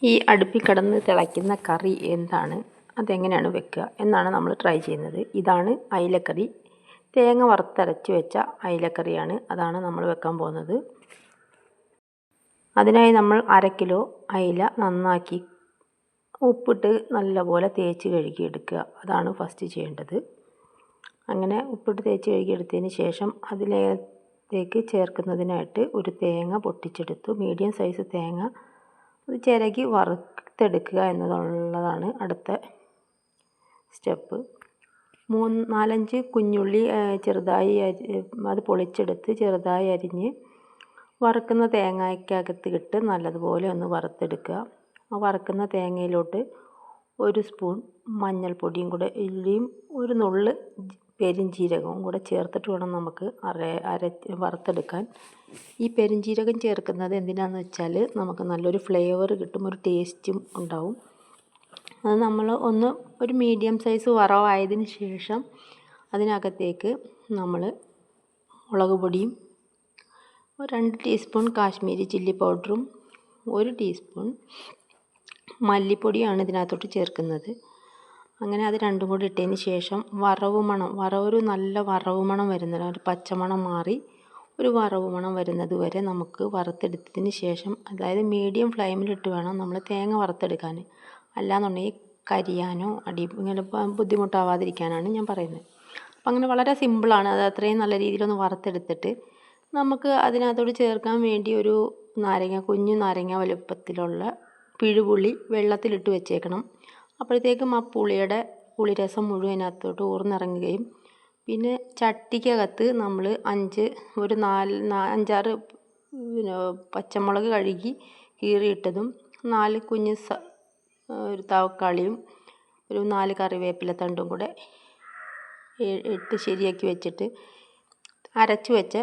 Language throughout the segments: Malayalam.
ഈ അടുപ്പിൽ കിടന്ന് തിളയ്ക്കുന്ന കറി എന്താണ്, അതെങ്ങനെയാണ് വെക്കുക എന്നാണ് നമ്മൾ ട്രൈ ചെയ്യുന്നത്. ഇതാണ് അയിലക്കറി. തേങ്ങ വറുത്തരച്ച് വെച്ച അയിലക്കറിയാണ്. അതാണ് നമ്മൾ വെക്കാൻ പോകുന്നത്. അതിനായി നമ്മൾ 1/2 കിലോ അയില നന്നാക്കി ഉപ്പിട്ട് നല്ലപോലെ തേച്ച് കഴുകിയെടുക്കുക. അതാണ് ഫസ്റ്റ് ചെയ്യേണ്ടത്. അങ്ങനെ ഉപ്പിട്ട് തേച്ച് കഴുകിയെടുത്തതിന് ശേഷം അതിലേക്ക് ചേർക്കുന്നതിനായിട്ട് ഒരു തേങ്ങ പൊട്ടിച്ചെടുത്തു. മീഡിയം സൈസ് തേങ്ങ അത് ചിരകി വറുത്തെടുക്കുക എന്നുള്ളതാണ് അടുത്ത സ്റ്റെപ്പ്. 4-5 കുഞ്ഞുള്ളി ചെറുതായി അത് പൊളിച്ചെടുത്ത് ചെറുതായി അരിഞ്ഞ് വറുക്കുന്ന തേങ്ങയ്ക്കകത്ത് ഇട്ട് നല്ലതുപോലെ ഒന്ന് വറുത്തെടുക്കുക. ആ വറുക്കുന്ന തേങ്ങയിലോട്ട് 1 സ്പൂൺ മഞ്ഞൾപ്പൊടിയും കൂടെ ഉള്ളിയും ഒരു നുള്ള് പെരുംജീരകവും കൂടെ ചേർത്തിട്ട് വേണം നമുക്ക് വറുത്തെടുക്കാൻ. ഈ പെരുംജീരകം ചേർക്കുന്നത് എന്തിനാണെന്ന് വെച്ചാൽ നമുക്ക് നല്ലൊരു ഫ്ലേവർ കിട്ടും, ഒരു ടേസ്റ്റും ഉണ്ടാവും. അത് നമ്മൾ ഒരു മീഡിയം സൈസ് വറവായതിന് ശേഷം അതിനകത്തേക്ക് നമ്മൾ മുളക് പൊടിയും 2 ടീസ്പൂൺ കാശ്മീരി ചില്ലി പൗഡറും 1 ടീസ്പൂൺ മല്ലിപ്പൊടിയാണ് ഇതിനകത്തോട്ട് ചേർക്കുന്നത്. അങ്ങനെ അത് രണ്ടും കൂടി ഇട്ടതിന് ശേഷം ഒരു നല്ല വറവ് മണം വരുന്നത്, ഒരു പച്ചമണം മാറി ഒരു വറവ് മണം വരുന്നത് വരെ നമുക്ക് വറുത്തെടുത്തതിന് ശേഷം, അതായത് മീഡിയം ഫ്ലെയിമിലിട്ട് വേണം നമ്മൾ തേങ്ങ വറുത്തെടുക്കാൻ. അല്ലാന്നുണ്ടെങ്കിൽ കരിയാനോ ഇങ്ങനെ ബുദ്ധിമുട്ടാവാതിരിക്കാനാണ് ഞാൻ പറയുന്നത്. അപ്പം അങ്ങനെ വളരെ സിമ്പിളാണ്. അത് അത്രയും നല്ല രീതിയിലൊന്ന് വറുത്തെടുത്തിട്ട് നമുക്ക് അതിനകത്തോട് ചേർക്കാൻ വേണ്ടി ഒരു കുഞ്ഞു നാരങ്ങ വലുപ്പത്തിലുള്ള പിഴുപുളി വെള്ളത്തിലിട്ട് വെച്ചേക്കണം. അപ്പോഴത്തേക്കും ആ പുളിരസം മുഴുവൻ അതിനകത്തോട്ട് ഊർന്നിറങ്ങുകയും പിന്നെ ചട്ടിക്കകത്ത് നമ്മൾ 5-6 പച്ചമുളക് കഴുകി കീറിയിട്ടതും 4 കുഞ്ഞ് ഒരു തക്കാളിയും ഒരു 4 കറിവേപ്പില തണ്ടും കൂടെ ഇട്ട് ശരിയാക്കി വെച്ചിട്ട് അരച്ച് വെച്ച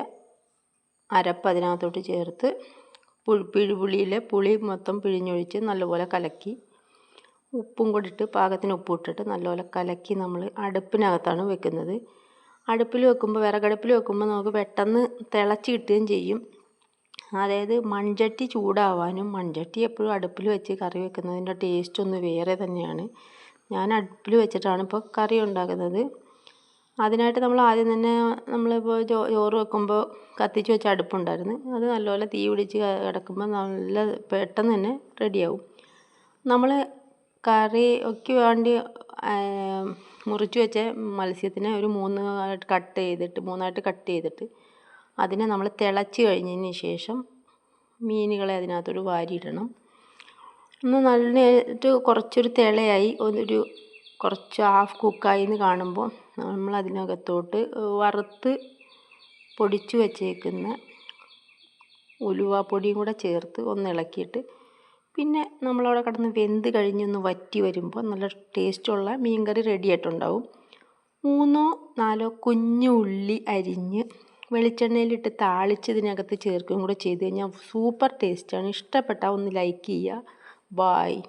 അരപ്പ് അതിനകത്തോട്ട് ചേർത്ത് പിഴുപുളിയിലെ പുളി മൊത്തം പിഴിഞ്ഞൊഴിച്ച് നല്ലപോലെ കലക്കി ഉപ്പും കൂടി ഇട്ട് പാകത്തിന് ഉപ്പ് ഇട്ടിട്ട് നല്ലപോലെ കലക്കി നമ്മൾ അടുപ്പിനകത്താണ് വെക്കുന്നത്. വിറകടുപ്പിൽ വെക്കുമ്പോൾ നമുക്ക് പെട്ടെന്ന് തിളച്ച് കിട്ടുകയും ചെയ്യും. അതായത് മൺചട്ടി ചൂടാവാനും, മൺചട്ടി എപ്പോഴും അടുപ്പിൽ വെച്ച് കറി വെക്കുന്നതിൻ്റെ ടേസ്റ്റ് ഒന്ന് വേറെ തന്നെയാണ്. ഞാൻ അടുപ്പിൽ വെച്ചിട്ടാണ് ഇപ്പോൾ കറി ഉണ്ടാക്കുന്നത്. അതിനായിട്ട് നമ്മൾ ആദ്യം തന്നെ നമ്മളിപ്പോൾ ചോറ് വെക്കുമ്പോൾ കത്തിച്ച് വെച്ച അടുപ്പുണ്ടായിരുന്നു. അത് നല്ലപോലെ തീ പിടിച്ച് കിടക്കുമ്പോൾ നല്ല പെട്ടെന്ന് തന്നെ റെഡിയാവും. നമ്മൾ കറിക്ക് വേണ്ടി മുറിച്ച് വെച്ച മത്സ്യത്തിനെ ഒരു 3ആയിട്ട് കട്ട് ചെയ്തിട്ട് അതിനെ നമ്മൾ തിളച്ച് കഴിഞ്ഞതിന് ശേഷം മീനുകളെ അതിനകത്തോട്ട് വാരിയിടണം. ഒന്ന് നന്നായിട്ട് കുറച്ചൊരു തിളയായി കുറച്ച് ഹാഫ് കുക്കായി എന്ന് കാണുമ്പോൾ നമ്മൾ അതിനകത്തോട്ട് വറുത്ത് പൊടിച്ച് വെച്ചേക്കുന്ന ഉലുവാപ്പൊടിയും കൂടെ ചേർത്ത് ഒന്ന് ഇളക്കിയിട്ട് പിന്നെ നമ്മളവിടെ കിടന്ന് വെന്ത് കഴിഞ്ഞൊന്ന് വറ്റി വരുമ്പോൾ നല്ല ടേസ്റ്റുള്ള മീൻകറി റെഡി ആയിട്ടുണ്ടാവും. 3-4 കുഞ്ഞു ഉള്ളി അരിഞ്ഞ് വെളിച്ചെണ്ണയിലിട്ട് താളിച്ച് ഇതിനകത്ത് ചേർക്കുകയും കൂടെ ചെയ്ത് കഴിഞ്ഞാൽ സൂപ്പർ ടേസ്റ്റാണ്. ഇഷ്ടപ്പെട്ടാൽ ഒന്ന് ലൈക്ക് ചെയ്യുക. ബായ്.